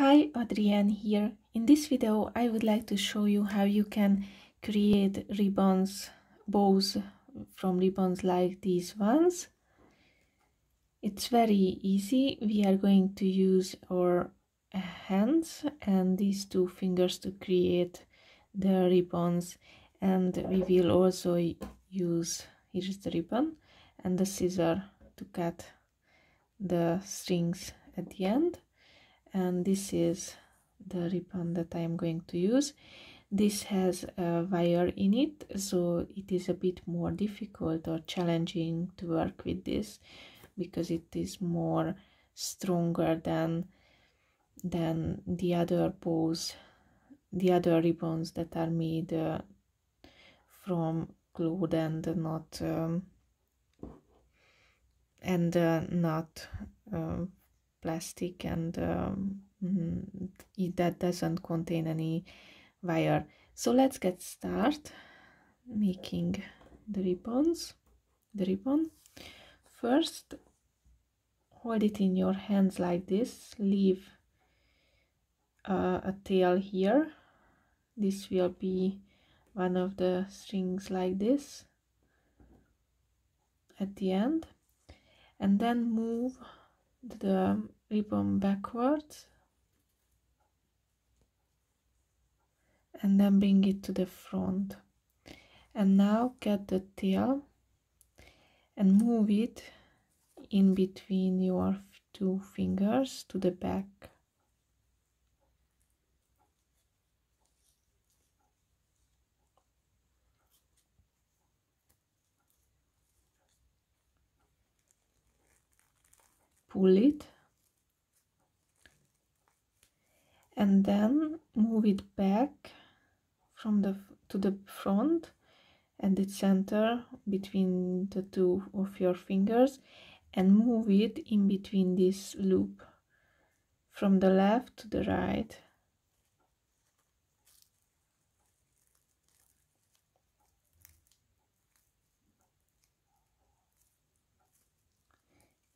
Hi, Adrienne here. In this video, I would like to show you how you can create bows from ribbons like these ones. It's very easy. We are going to use our hands and these two fingers to create the ribbons, and we will also use, here's the ribbon, and the scissor to cut the strings at the end. And this is the ribbon that I am going to use. This has a wire in it, so it is a bit more difficult or challenging to work with this because it is more stronger than the other bows, the other ribbons that are made from cloth and not plastic, and that doesn't contain any wire. So let's get started making the ribbon. First, hold it in your hands like this, leave a tail here. This will be one of the strings like this at the end, and then move the ribbon backwards and then bring it to the front. And now get the tail and move it in between your two fingers to the back. Pull it and then move it back to the front and the center between the two of your fingers, and move it in between this loop from the left to the right.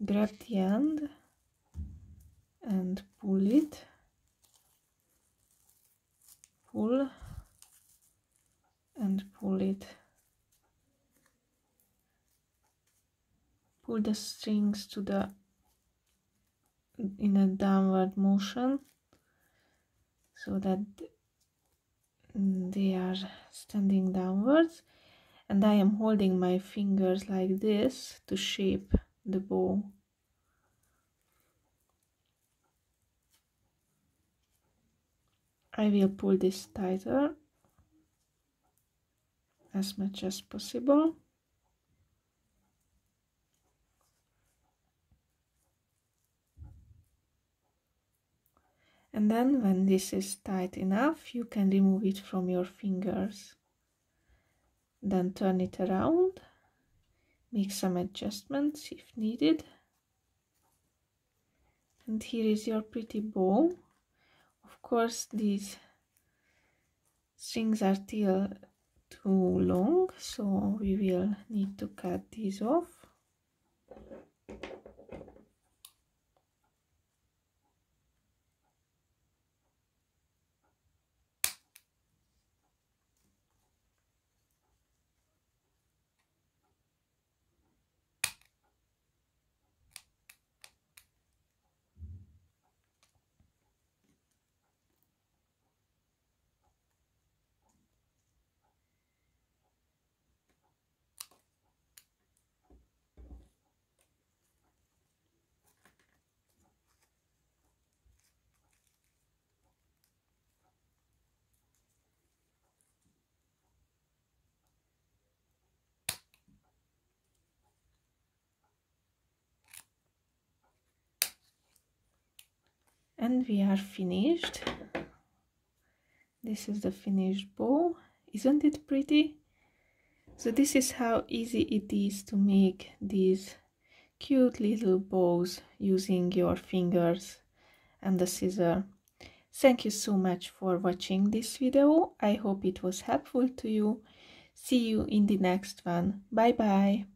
Grab the end and pull it, pull and pull it. Pull the strings in a downward motion so that they are standing downwards, and I am holding my fingers like this to shape the bow. I will pull this tighter as much as possible. And then when this is tight enough, you can remove it from your fingers. Then turn it around, make some adjustments if needed. And here is your pretty bow. Of course, these strings are still too long, so we will need to cut these off. And we are finished. This is the finished bow. Isn't it pretty? So this is how easy it is to make these cute little bows using your fingers and the scissor. Thank you so much for watching this video. I hope it was helpful to you. See you in the next one. Bye bye.